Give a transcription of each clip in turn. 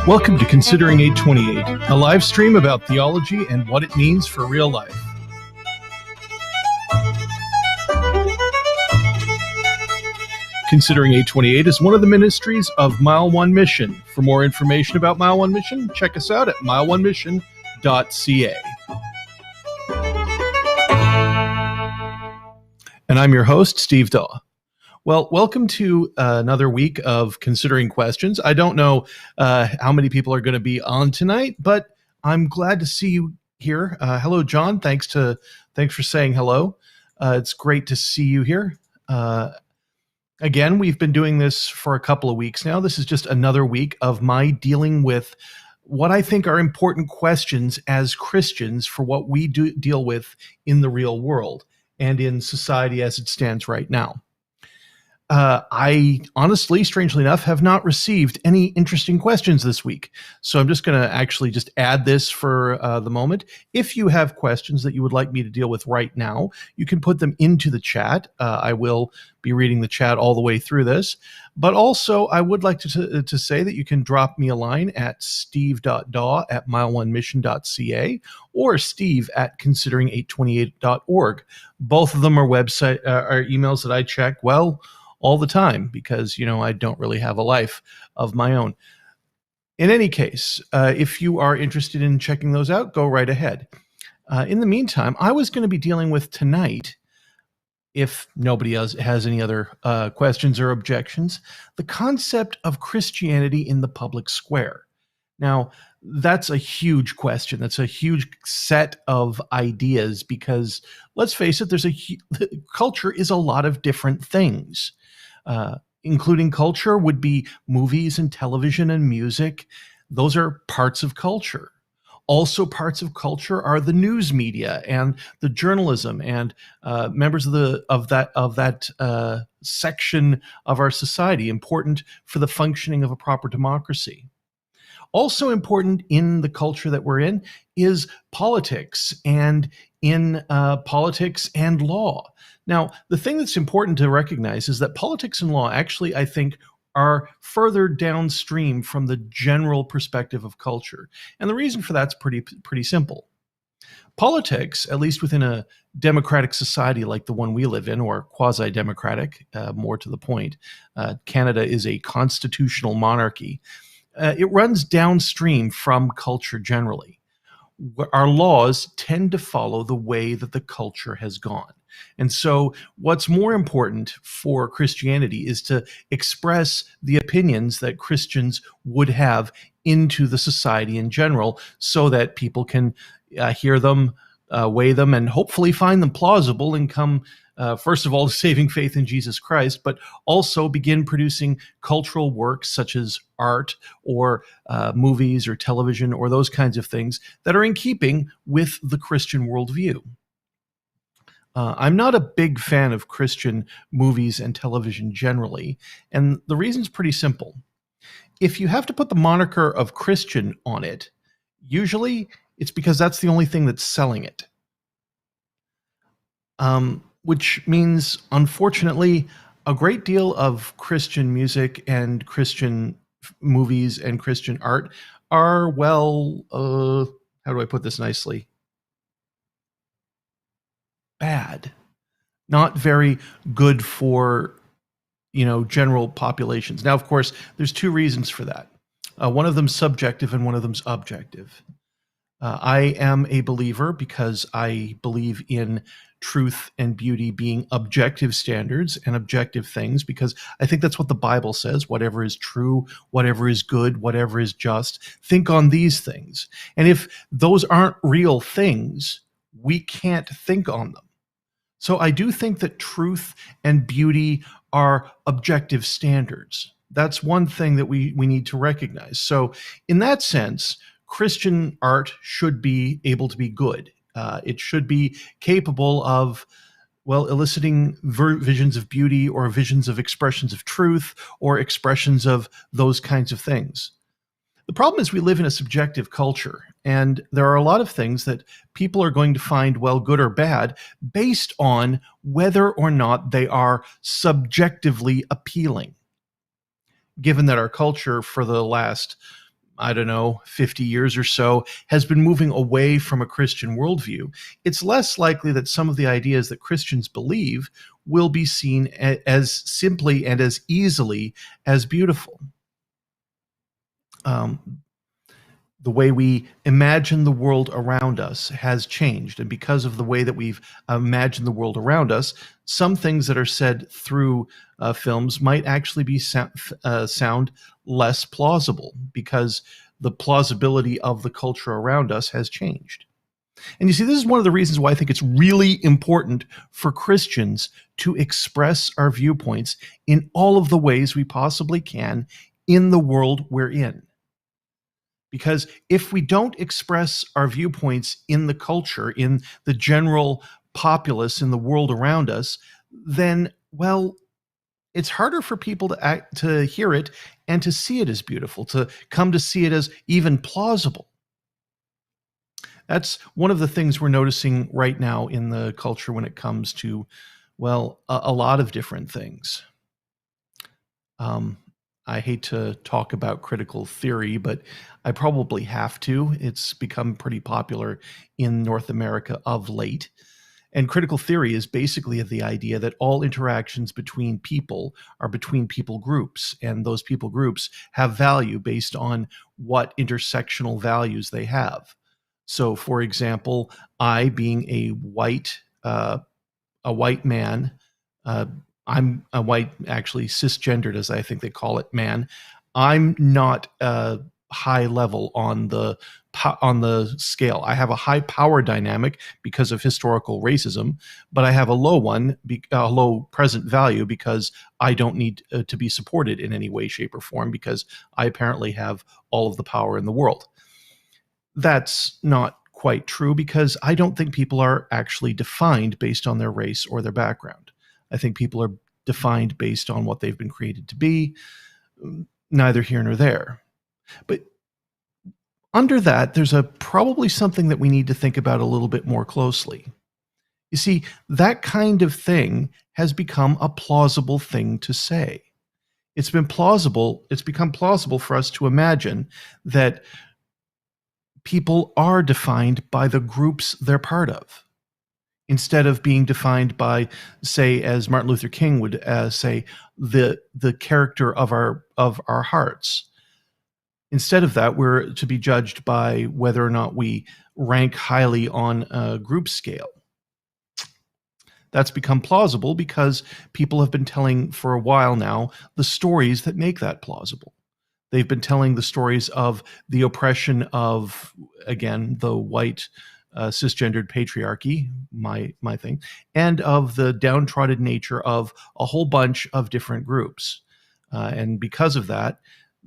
Welcome to Considering 828, a live stream about theology and what it means for real life. Considering 828 is one of the ministries of Mile One Mission. For more information about Mile One Mission, check us out at mileonemission.ca. And I'm your host, Steve Daw. Well, welcome to another week of Considering Questions. I don't know how many people are going to be on tonight, but I'm glad to see you here. Hello, John. Thanks for saying hello. It's great to see you here. Again, we've been doing this for a couple of weeks now. This is just another week of my dealing with what I think are important questions as Christians for what we deal with in the real world and in society as it stands right now. I honestly, strangely enough, have not received any interesting questions this week. So I'm just going to actually just add this for the moment. If you have questions that you would like me to deal with right now, you can put them into the chat. I will be reading the chat all the way through this. But also, I would like to say that you can drop me a line at steve.daw@mileonemission.ca or steve@considering828.org. Both of them are are emails that I check, well, all the time because, I don't really have a life of my own. In any case, if you are interested in checking those out, go right ahead. In the meantime, I was going to be dealing with tonight, if nobody else has any other questions or objections, the concept of Christianity in the public square. Now, that's a huge question. That's a huge set of ideas because, let's face it, culture is a lot of different things. Including culture would be movies and television and music. Those are parts of culture. Also parts of culture are the news media and the journalism and members of that section of our society, important for the functioning of a proper democracy. Also important in the culture that we're in is politics and law. Now, the thing that's important to recognize is that politics and law actually, I think, are further downstream from the general perspective of culture. And the reason for that's pretty simple. Politics, at least within a democratic society like the one we live in, or quasi-democratic, more to the point, Canada is a constitutional monarchy. It runs downstream from culture generally. Our laws tend to follow the way that the culture has gone. And so what's more important for Christianity is to express the opinions that Christians would have into the society in general so that people can hear them, weigh them, and hopefully find them plausible and come, first of all, to saving faith in Jesus Christ, but also begin producing cultural works such as art or movies or television or those kinds of things that are in keeping with the Christian worldview. I'm not a big fan of Christian movies and television generally, and the reason's pretty simple. If you have to put the moniker of Christian on it, usually it's because that's the only thing that's selling it. Which means, unfortunately, a great deal of Christian music and Christian movies and Christian art are, well, how do I put this nicely? Bad. Not very good for, general populations. Now, of course, there's two reasons for that. One of them's subjective and one of them's objective. I am a believer because I believe in truth and beauty being objective standards and objective things, because I think that's what the Bible says. Whatever is true, whatever is good, whatever is just, think on these things. And if those aren't real things, we can't think on them. So I do think that truth and beauty are objective standards. That's one thing that we need to recognize. So in that sense, Christian art should be able to be good. It should be capable of, eliciting visions of beauty or visions of expressions of truth or expressions of those kinds of things. The problem is we live in a subjective culture, and there are a lot of things that people are going to find, good or bad, based on whether or not they are subjectively appealing. Given that our culture for the last I don't know, 50 years or so, has been moving away from a Christian worldview, it's less likely that some of the ideas that Christians believe will be seen as simply and as easily as beautiful. Um, the way we imagine the world around us has changed. And because of the way that we've imagined the world around us, some things that are said through films might actually be sound less plausible because the plausibility of the culture around us has changed. And you see, this is one of the reasons why I think it's really important for Christians to express our viewpoints in all of the ways we possibly can in the world we're in. Because if we don't express our viewpoints in the culture, in the general populace, in the world around us, then, well, it's harder for people to hear it and to see it as beautiful, to come to see it as even plausible. That's one of the things we're noticing right now in the culture when it comes to, well, a lot of different things. Um, I hate to talk about critical theory, but I probably have to. It's become pretty popular in North America of late. And critical theory is basically the idea that all interactions between people are between people groups, and those people groups have value based on what intersectional values they have. So, for example, I being a white man, uh, I'm a white, actually cisgendered, as I think they call it, man. I'm not high level on the scale. I have a high power dynamic because of historical racism, but I have a low one, a low present value because I don't need to be supported in any way, shape, or form because I apparently have all of the power in the world. That's not quite true because I don't think people are actually defined based on their race or their background. I think people are defined based on what they've been created to be, neither here nor there. But under that, there's probably something that we need to think about a little bit more closely. You see, that kind of thing has become a plausible thing to say. It's become plausible for us to imagine that people are defined by the groups they're part of, instead of being defined by, say, as Martin Luther King would say, the character of our hearts. Instead of that, we're to be judged by whether or not we rank highly on a group scale. That's become plausible because people have been telling for a while now the stories that make that plausible. They've been telling the stories of the oppression of, again, the white cisgendered patriarchy, my thing, and of the downtrodden nature of a whole bunch of different groups. And because of that,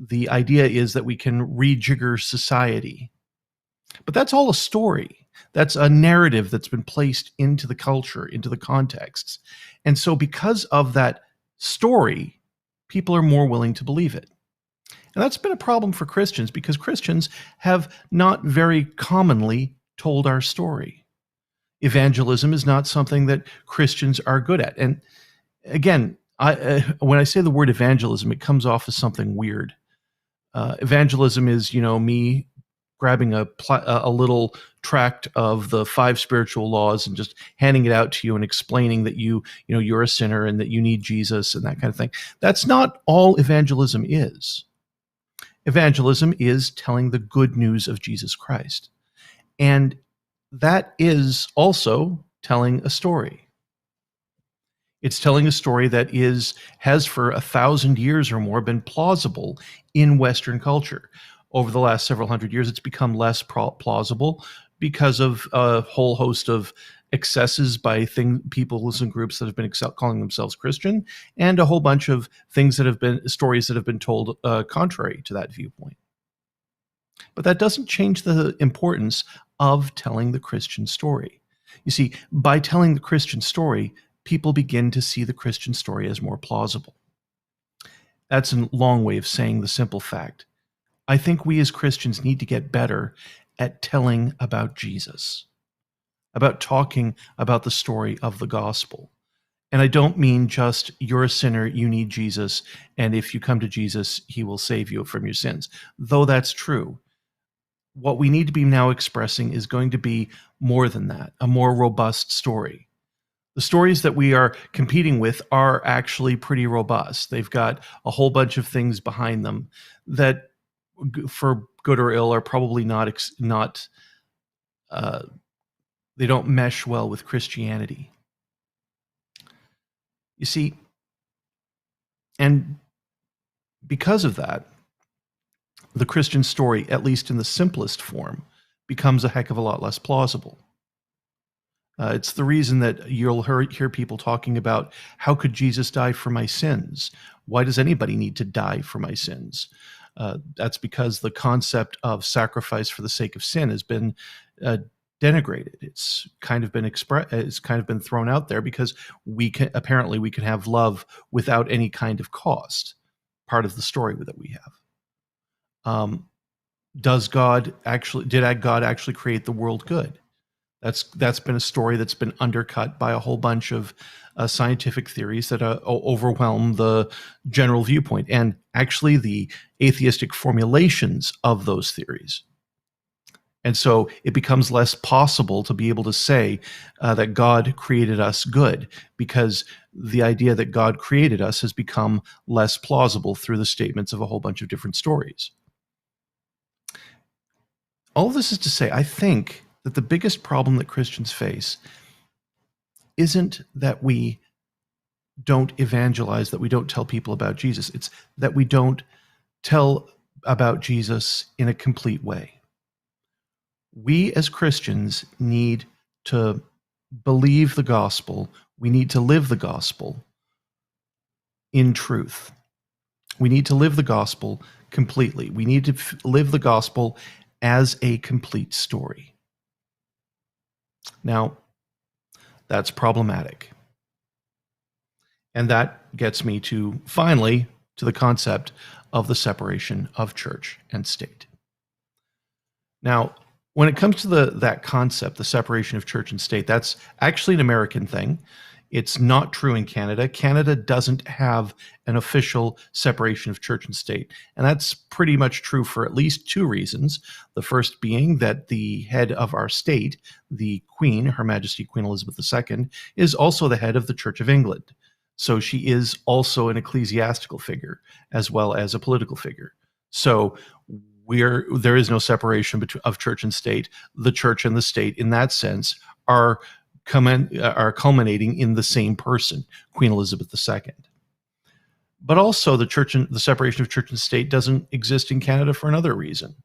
the idea is that we can rejigger society. But that's all a story. That's a narrative that's been placed into the culture, into the contexts. And so because of that story, people are more willing to believe it. And that's been a problem for Christians because Christians have not very commonly told our story. Evangelism is not something that Christians are good at. And again, when I say the word evangelism, it comes off as something weird. Evangelism is, me grabbing a little tract of the 5 spiritual laws and just handing it out to you and explaining that you're a sinner and that you need Jesus and that kind of thing. That's not all evangelism is. Evangelism is telling the good news of Jesus Christ. And that is also telling a story. It's telling a story that has for 1,000 years or more been plausible in Western culture. Over the last several hundred years, it's become less plausible because of a whole host of excesses by peoples and groups that have been calling themselves Christian, and a whole bunch of stories that have been told contrary to that viewpoint. But that doesn't change the importance of telling the Christian story. You see, by telling the Christian story, people begin to see the Christian story as more plausible. That's a long way of saying the simple fact. I think we as Christians need to get better at telling about Jesus, about talking about the story of the gospel. And I don't mean just you're a sinner, you need Jesus, and if you come to Jesus, he will save you from your sins. Though that's true, what we need to be now expressing is going to be more than that, a more robust story. The stories that we are competing with are actually pretty robust. They've got a whole bunch of things behind them that, for good or ill, are probably not they don't mesh well with Christianity. You see, and because of that, the Christian story, at least in the simplest form, becomes a heck of a lot less plausible. It's the reason that you'll hear people talking about, how could Jesus die for my sins? Why does anybody need to die for my sins? That's because the concept of sacrifice for the sake of sin has been denigrated. It's kind of been thrown out there because we can have love without any kind of cost. Part of the story that we have. Did God actually create the world good? That's been a story that's been undercut by a whole bunch of scientific theories that overwhelm the general viewpoint, and actually the atheistic formulations of those theories. And so it becomes less possible to be able to say that God created us good, because the idea that God created us has become less plausible through the statements of a whole bunch of different stories. All of this is to say, I think that the biggest problem that Christians face isn't that we don't evangelize, that we don't tell people about Jesus. It's that we don't tell about Jesus in a complete way. We as Christians need to believe the gospel. We need to live the gospel in truth. We need to live the gospel completely. We need to live the gospel as a complete story. Now, that's problematic. And that gets me finally to the concept of the separation of church and state. Now, when it comes to that concept, the separation of church and state, that's actually an American thing. It's not true in Canada. Canada doesn't have an official separation of church and state. And that's pretty much true for at least two reasons. The first being that the head of our state, the Queen, Her Majesty Queen Elizabeth II, is also the head of the Church of England. So she is also an ecclesiastical figure as well as a political figure. So there is no separation of church and state. The church and the state, in that sense, are culminating in the same person, Queen Elizabeth II. But also, the separation of church and state doesn't exist in Canada for another reason.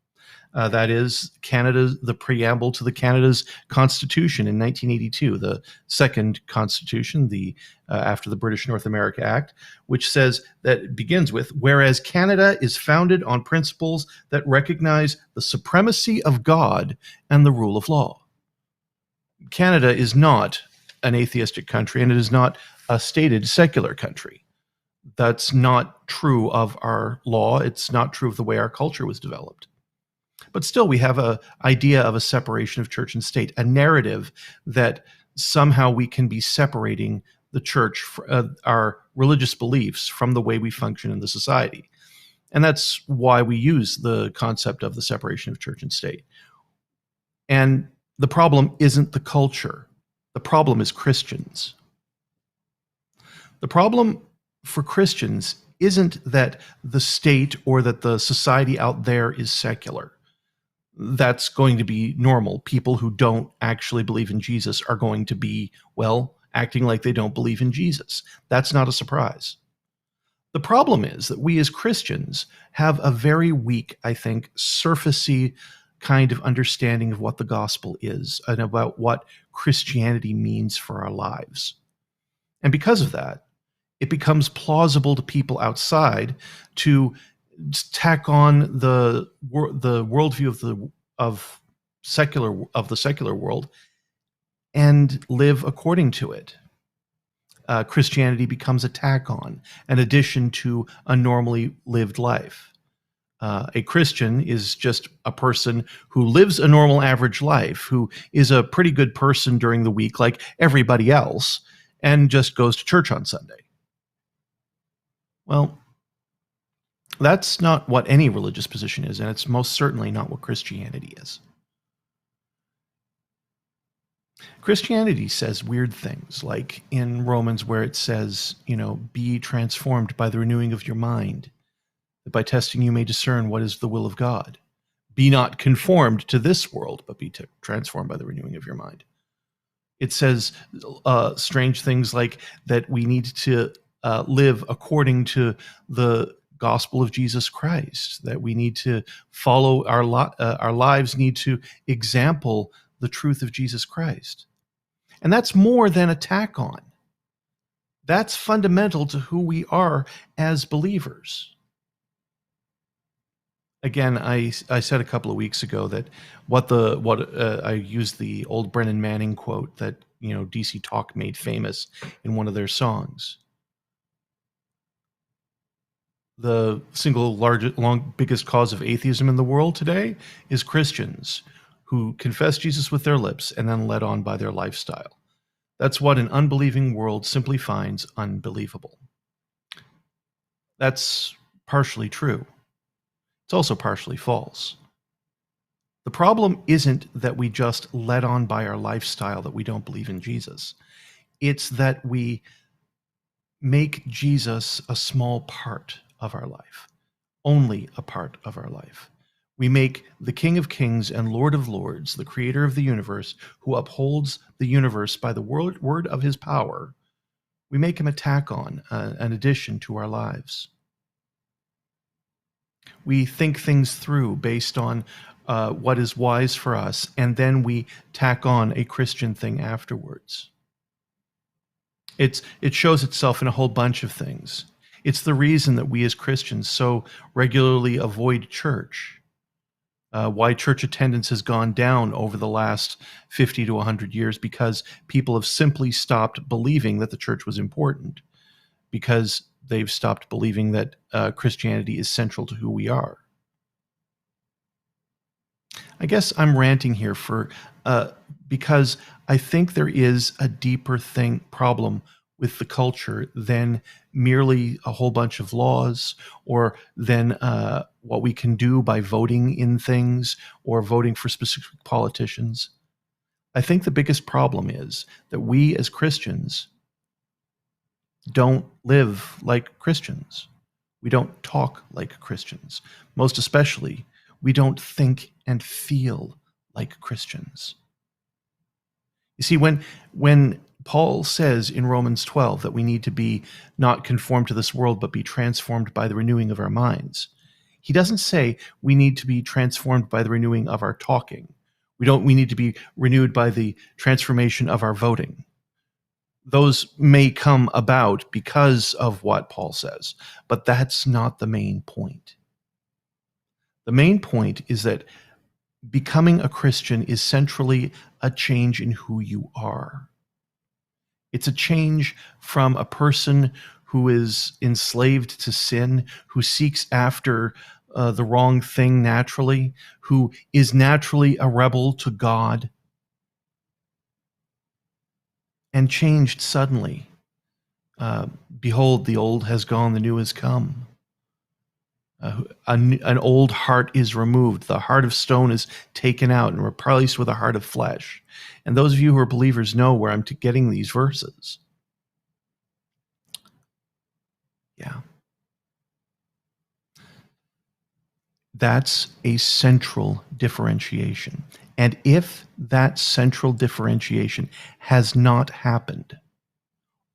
That is, the preamble to Canada's Constitution in 1982, the second Constitution, after the British North America Act, which begins with, whereas Canada is founded on principles that recognize the supremacy of God and the rule of law. Canada is not an atheistic country, and it is not a stated secular country. That's not true of our law. It's not true of the way our culture was developed. But still, we have an idea of a separation of church and state, a narrative that somehow we can be separating the church, our religious beliefs, from the way we function in the society. And that's why we use the concept of the separation of church and state. And the problem isn't the culture. The problem is Christians. The problem for Christians isn't that the state or that the society out there is secular. That's going to be normal. People who don't actually believe in Jesus are going to be, acting like they don't believe in Jesus. That's not a surprise. The problem is that we as Christians have a very weak, I think, surfacey kind of understanding of what the gospel is and about what Christianity means for our lives. And because of that, it becomes plausible to people outside to tack on the worldview of the secular world and live according to it. Christianity becomes a tack on, an addition to a normally lived life. A Christian is just a person who lives a normal average life, who is a pretty good person during the week like everybody else, and just goes to church on Sunday. Well, that's not what any religious position is, and it's most certainly not what Christianity is. Christianity says weird things, like in Romans, where it says, be transformed by the renewing of your mind, that by testing you may discern what is the will of God. Be not conformed to this world, but be transformed by the renewing of your mind. It says strange things like that we need to live according to the gospel of Jesus Christ, that we need to follow our lives need to example the truth of Jesus Christ. And that's more than a tack on. That's fundamental to who we are as believers. Again, I said a couple of weeks ago that I used the old Brennan Manning quote that DC Talk made famous in one of their songs. The single biggest cause of atheism in the world today is Christians who confess Jesus with their lips and then led on by their lifestyle. That's what an unbelieving world simply finds unbelievable. That's partially true. It's also partially false. The problem isn't that we just led on by our lifestyle that we don't believe in Jesus. It's that we make Jesus a small part of our life, only a part of our life. We make the King of Kings and Lord of Lords, the creator of the universe, who upholds the universe by the word of his power, we make him a tack on, an addition to our lives. We think things through based on what is wise for us, and then we tack on a Christian thing afterwards. It shows itself in a whole bunch of things. It's the reason that we as Christians so regularly avoid church. Why church attendance has gone down over the last 50 to 100 years, because people have simply stopped believing that the church was important, because they've stopped believing that Christianity is central to who we are. I guess I'm ranting here because I think there is a deeper problem with the culture than merely a whole bunch of laws, or than what we can do by voting in things or voting for specific politicians. I think the biggest problem is that we as Christians don't live like Christians. We don't talk like Christians. Most especially, we don't think and feel like Christians. You see, when Paul says in Romans 12 that we need to be not conformed to this world, but be transformed by the renewing of our minds, he doesn't say we need to be transformed by the renewing of our talking. We need to be renewed by the transformation of our voting. Those may come about because of what Paul says, but that's not the main point. The main point is that becoming a Christian is centrally a change in who you are. It's a change from a person who is enslaved to sin, who seeks after the wrong thing naturally, who is naturally a rebel to God, and changed suddenly. Behold, the old has gone, the new has come. An old heart is removed. The heart of stone is taken out and replaced with a heart of flesh. And those of you who are believers know where I'm getting these verses. Yeah. That's a central differentiation. And if that central differentiation has not happened,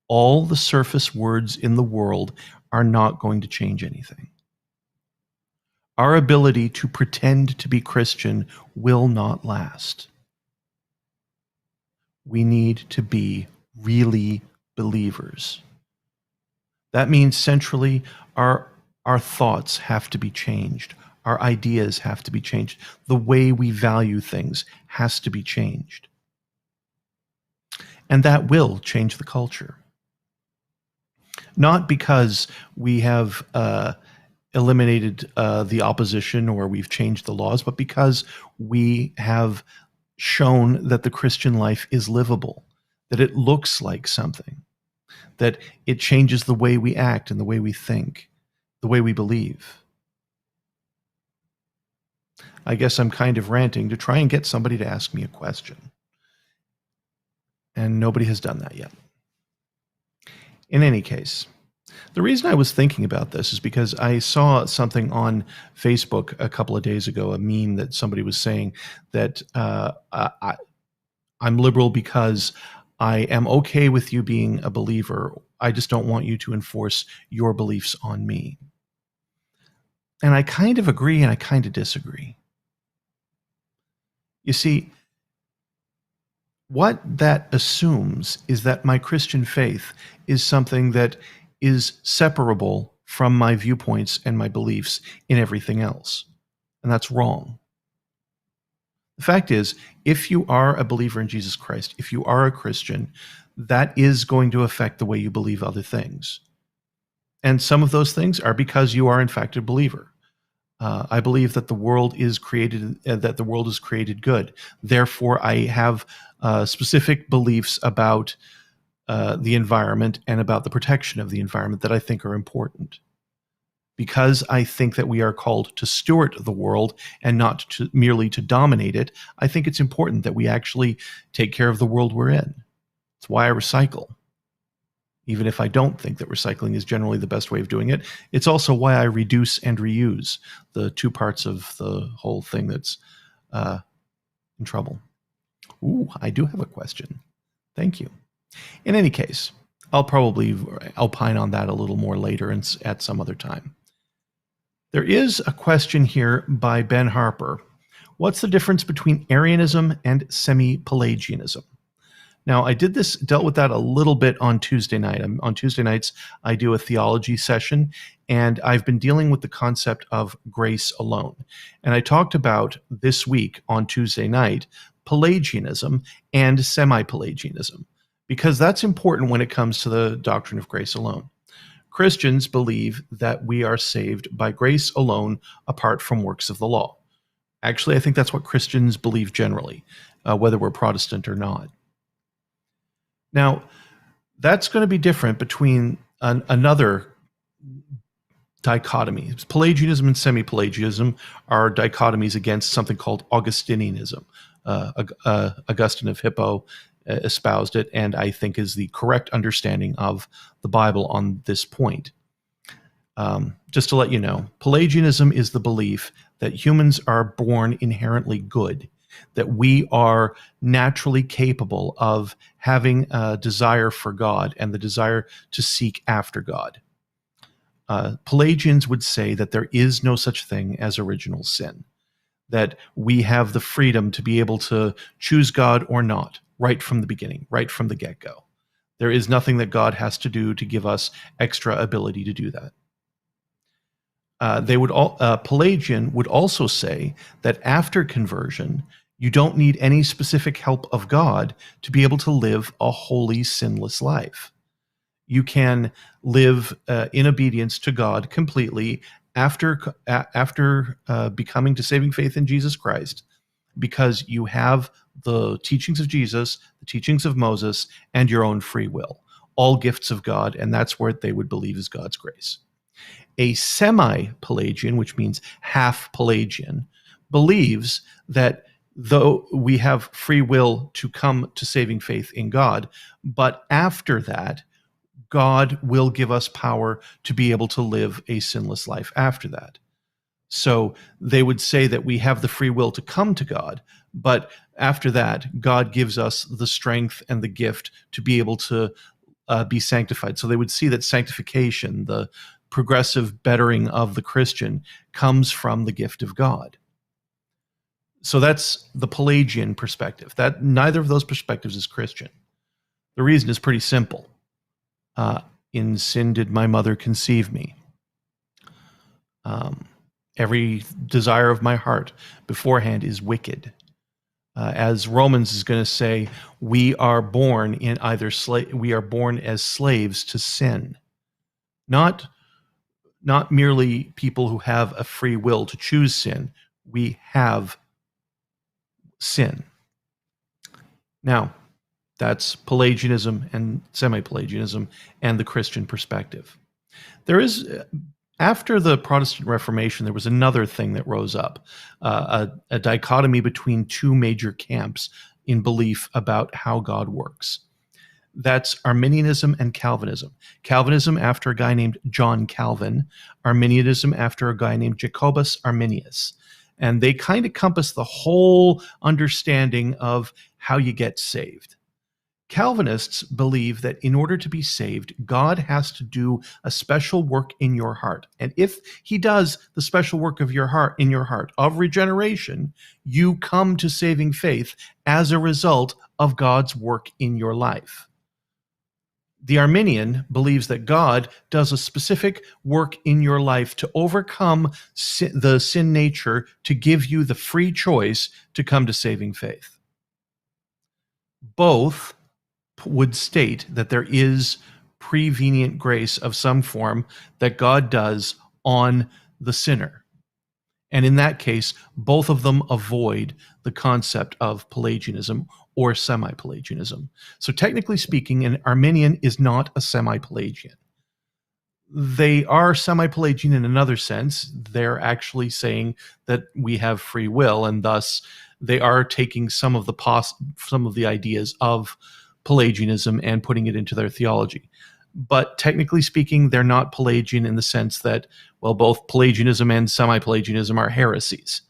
all the surface words in the world are not going to change anything. Our ability to pretend to be Christian will not last. We need to be really believers. That means centrally our thoughts have to be changed. Our ideas have to be changed. The way we value things has to be changed. And that will change the culture. Not because we have eliminated the opposition or we've changed the laws, but because we have shown that the Christian life is livable, that it looks like something. that it changes the way we act and the way we think, the way we believe. I guess I'm kind of ranting to try and get somebody to ask me a question. And nobody has done that yet. In any case, the reason I was thinking about this is because I saw something on Facebook a couple of days ago, a meme that somebody was saying that I'm liberal because I am okay with you being a believer. I just don't want you to enforce your beliefs on me. And I kind of agree and I kind of disagree. You see, what that assumes is that my Christian faith is something that is separable from my viewpoints and my beliefs in everything else. And that's wrong. The fact is, if you are a believer in Jesus Christ, if you are a Christian, that is going to affect the way you believe other things. And some of those things are because you are in fact a believer. I believe that the world is created, good. Therefore, I have specific beliefs about the environment and about the protection of the environment that I think are important. Because I think that we are called to steward the world and not merely to dominate it, I think it's important that we actually take care of the world we're in. It's why I recycle. Even if I don't think that recycling is generally the best way of doing it, it's also why I reduce and reuse, the two parts of the whole thing that's in trouble. Ooh, I do have a question. Thank you. In any case, I'll probably opine on that a little more later and at some other time. There is a question here by Ben Harper. What's the difference between Arianism and semi-Pelagianism? Now, I dealt with that a little bit on Tuesday night. On Tuesday nights, I do a theology session, and I've been dealing with the concept of grace alone. And I talked about this week on Tuesday night, Pelagianism and semi-Pelagianism, because that's important when it comes to the doctrine of grace alone. Christians believe that we are saved by grace alone, apart from works of the law. Actually, I think that's what Christians believe generally, whether we're Protestant or not. Now, that's going to be different between another dichotomy. Pelagianism and semi-Pelagianism are dichotomies against something called Augustinianism. Augustine of Hippo espoused it, and I think is the correct understanding of the Bible on this point. Just to let you know, Pelagianism is the belief that humans are born inherently good, that we are naturally capable of having a desire for God and the desire to seek after God. Pelagians would say that there is no such thing as original sin, that we have the freedom to be able to choose God or not, right from the beginning, right from the get-go. There is nothing that God has to do to give us extra ability to do that. Pelagian would also say that after conversion, you don't need any specific help of God to be able to live a holy, sinless life. You can live in obedience to God completely after becoming to saving faith in Jesus Christ, because you have the teachings of Jesus, the teachings of Moses, and your own free will, all gifts of God, and that's where they would believe is God's grace. A semi-Pelagian, which means half Pelagian, believes that though we have free will to come to saving faith in God, but after that, God will give us power to be able to live a sinless life after that. So they would say that we have the free will to come to God, but after that, God gives us the strength and the gift to be able to be sanctified. So they would see that sanctification, the progressive bettering of the Christian, comes from the gift of God. So that's the Pelagian perspective. That neither of those perspectives is Christian. The reason is pretty simple. In sin did my mother conceive me. Every desire of my heart beforehand is wicked. As Romans is going to say, we are born as slaves to sin. Not merely people who have a free will to choose sin. We have sin. Now, That's Pelagianism and semi-Pelagianism and the Christian perspective. There is, after the Protestant Reformation, there was another thing that rose up, a dichotomy between two major camps in belief about how God works. That's Arminianism and Calvinism. Calvinism after a guy named John Calvin, Arminianism after a guy named Jacobus Arminius. And they kind of compass the whole understanding of how you get saved. Calvinists believe that in order to be saved, God has to do a special work in your heart. And if he does the special work of your heart, in your heart, of regeneration, you come to saving faith as a result of God's work in your life. The Arminian believes that God does a specific work in your life to overcome the sin nature, to give you the free choice to come to saving faith. Both would state that there is prevenient grace of some form that God does on the sinner. And in that case, both of them avoid the concept of Pelagianism or semi-Pelagianism. So technically speaking, an Arminian is not a semi-Pelagian. They are semi-Pelagian in another sense. They're actually saying that we have free will, and thus they are taking some of the ideas of Pelagianism and putting it into their theology. But technically speaking, they're not Pelagian in the sense that, well, both Pelagianism and semi-Pelagianism are heresies.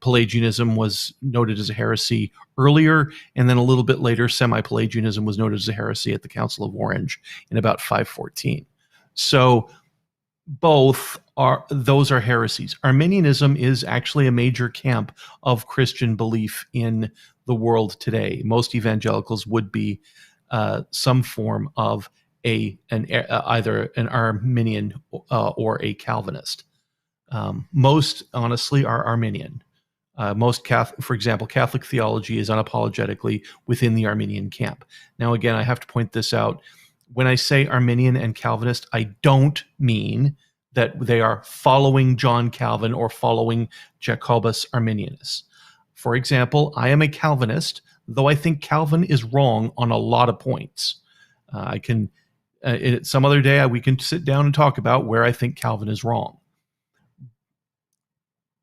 Pelagianism was noted as a heresy earlier, and then a little bit later, semi-Pelagianism was noted as a heresy at the Council of Orange in about 514. So those are heresies. Arminianism is actually a major camp of Christian belief in the world today. Most evangelicals would be some form of either an Arminian or a Calvinist. Most, honestly, are Arminian. For example, Catholic theology is unapologetically within the Arminian camp. Now, again, I have to point this out. When I say Arminian and Calvinist, I don't mean that they are following John Calvin or following Jacobus Arminius. For example, I am a Calvinist, though I think Calvin is wrong on a lot of points. Some other day we can sit down and talk about where I think Calvin is wrong.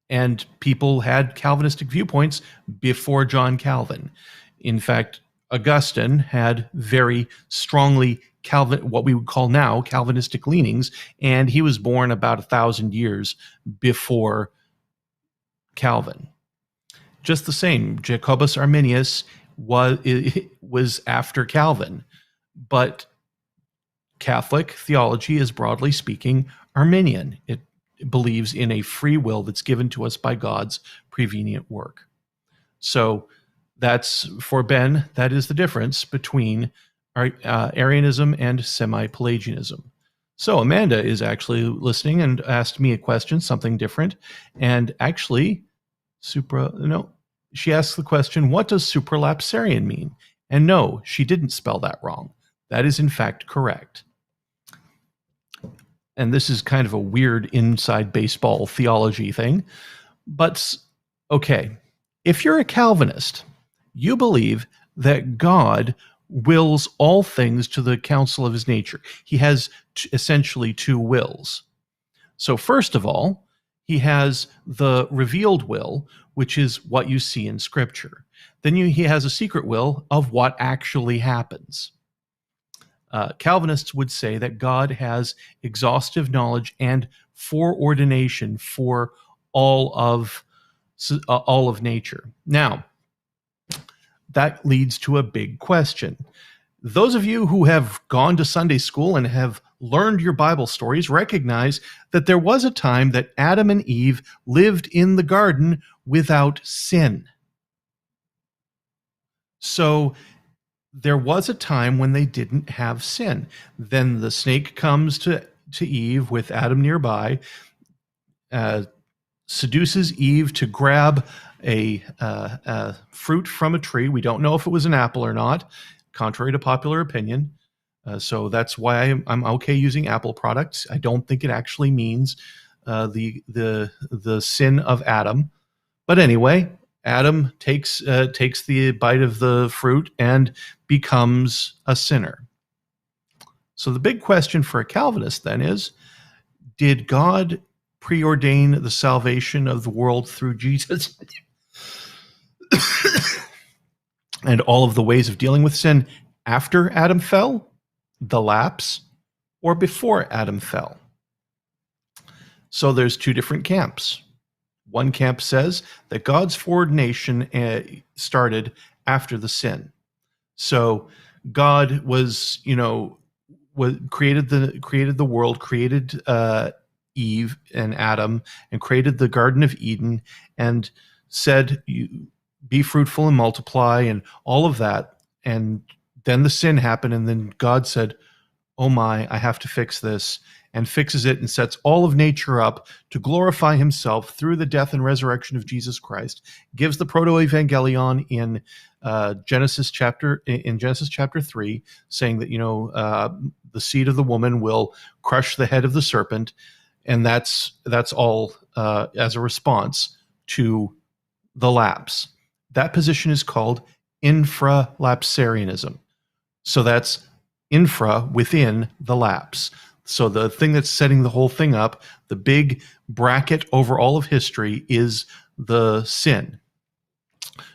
And people had Calvinistic viewpoints before John Calvin. In fact, Augustine had very strongly what we would call now Calvinistic leanings, and he was born about 1,000 years before Calvin. Just the same, Jacobus Arminius was after Calvin, but Catholic theology is, broadly speaking, Arminian. It believes in a free will that's given to us by God's prevenient work. So that's, for Ben, that is the difference between Arianism and semi-Pelagianism. So Amanda is actually listening and asked me a question, something different. And actually, she asked the question, what does supralapsarian mean? And no, she didn't spell that wrong. That is in fact correct. And this is kind of a weird inside baseball theology thing. But okay, if you're a Calvinist, you believe that God wills all things to the counsel of his nature. He has essentially two wills. So first of all, he has the revealed will, which is what you see in Scripture. Then he has a secret will of what actually happens. Calvinists would say that God has exhaustive knowledge and foreordination for all of nature. Now, that leads to a big question. Those of you who have gone to Sunday school and have learned your Bible stories recognize that there was a time that Adam and Eve lived in the garden without sin. So there was a time when they didn't have sin. Then the snake comes to Eve with Adam nearby, seduces Eve to grab a fruit from a tree. We don't know if it was an apple or not, contrary to popular opinion. So that's why I'm okay using apple products. I don't think it actually means the sin of Adam. But anyway, Adam takes the bite of the fruit and becomes a sinner. So the big question for a Calvinist then is, did God preordain the salvation of the world through Jesus and all of the ways of dealing with sin after Adam fell, the lapse, or before Adam fell? So there's two different camps. One camp says that God's foreordination started after the sin. So God was, created the world, created Eve and Adam, and created the Garden of Eden, and said, "You be fruitful and multiply," and all of that. And then the sin happened, and then God said, "Oh my, I have to fix this," and fixes it and sets all of nature up to glorify himself through the death and resurrection of Jesus Christ, gives the proto-evangelion in Genesis chapter 3, saying that the seed of the woman will crush the head of the serpent, and that's all as a response to the lapse. That position is called infralapsarianism. So that's infra, within the lapse. So the thing that's setting the whole thing up, the big bracket over all of history, is the sin.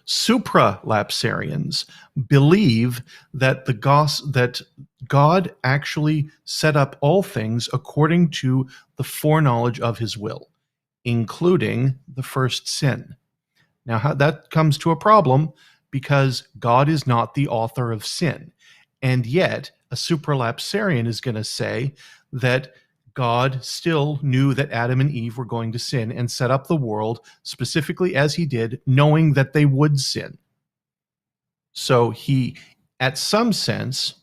Supralapsarians believe that that God actually set up all things according to the foreknowledge of his will, including the first sin. Now, that comes to a problem, because God is not the author of sin. And yet, a supralapsarian is going to say that God still knew that Adam and Eve were going to sin and set up the world specifically as he did, knowing that they would sin. So he, at some sense,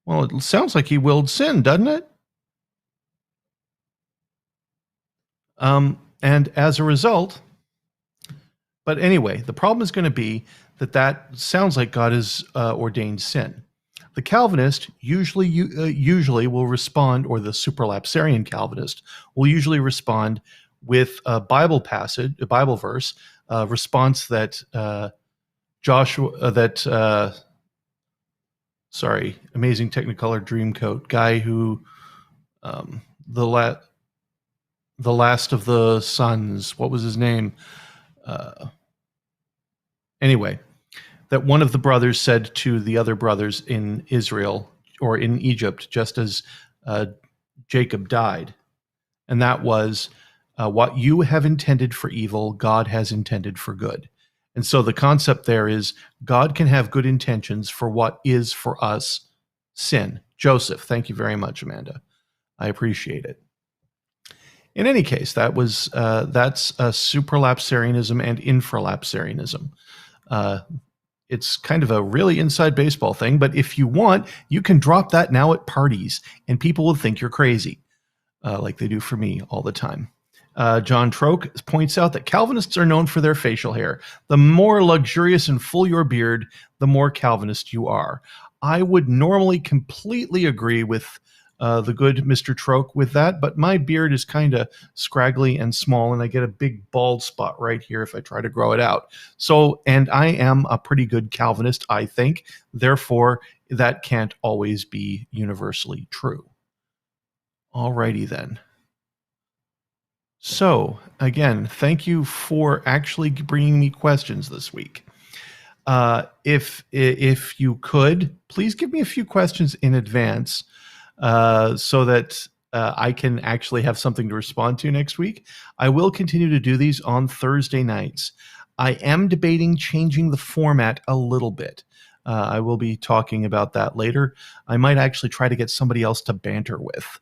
well, it sounds like he willed sin, doesn't it? And as a result, but anyway, the problem is going to be that sounds like God has ordained sin. The Calvinist usually will respond, or the supralapsarian Calvinist will usually respond with a Bible passage, a Bible verse, response that Amazing Technicolor Dreamcoat guy who the last of the sons, what was his name? Anyway, that one of the brothers said to the other brothers in Israel, or in Egypt, just as Jacob died. And that was, what you have intended for evil, God has intended for good. And so the concept there is God can have good intentions for what is for us sin. Joseph, thank you very much, Amanda. I appreciate it. In any case, that's supralapsarianism and infralapsarianism. It's kind of a really inside baseball thing, but if you want, you can drop that now at parties, and people will think you're crazy, like they do for me all the time. John Troke points out that Calvinists are known for their facial hair. The more luxurious and full your beard, the more Calvinist you are. I would normally completely agree with the good Mr. Troke with that, but my beard is kind of scraggly and small, and I get a big bald spot right here if I try to grow it out. So, and I am a pretty good Calvinist, I think. Therefore, that can't always be universally true. Alrighty then. So, again, thank you for actually bringing me questions this week. If you could, please give me a few questions in advance, so that I can actually have something to respond to next week. I will continue to do these on Thursday nights. I am debating changing the format a little bit. I will be talking about that later. I might actually try to get somebody else to banter with.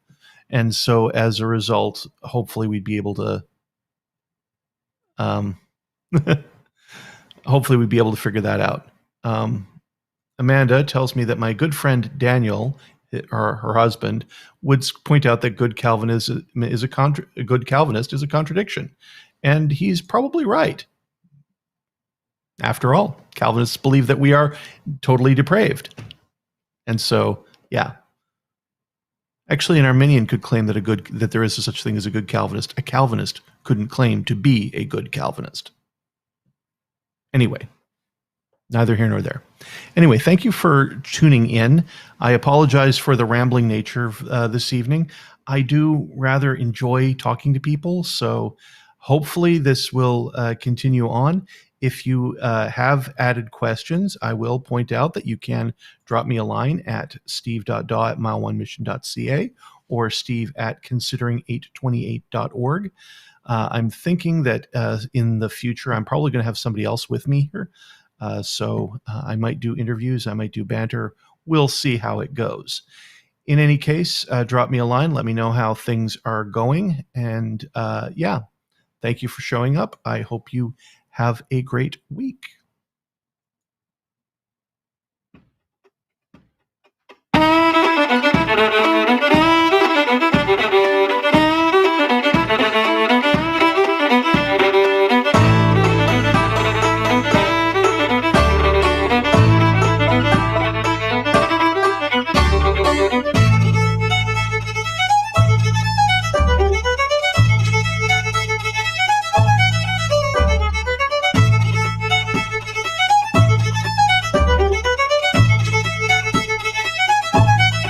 And so as a result, hopefully we'd be able to figure that out. Amanda tells me that my good friend Daniel, her husband, would point out that good Calvinist is a contradiction. And he's probably right. After all, Calvinists believe that we are totally depraved. And so, yeah. Actually, an Arminian could claim that there is such thing as a good Calvinist. A Calvinist couldn't claim to be a good Calvinist. Anyway, neither here nor there. Anyway, thank you for tuning in. I apologize for the rambling nature of this evening. I do rather enjoy talking to people, so hopefully this will continue on. If you have added questions, I will point out that you can drop me a line at steve.daw@mile1mission.ca or steve@considering828.org. I'm thinking that in the future, I'm probably going to have somebody else with me here. So I might do interviews, I might do banter. We'll see how it goes. In any case, drop me a line. Let me know how things are going. And yeah, thank you for showing up. I hope you have a great week.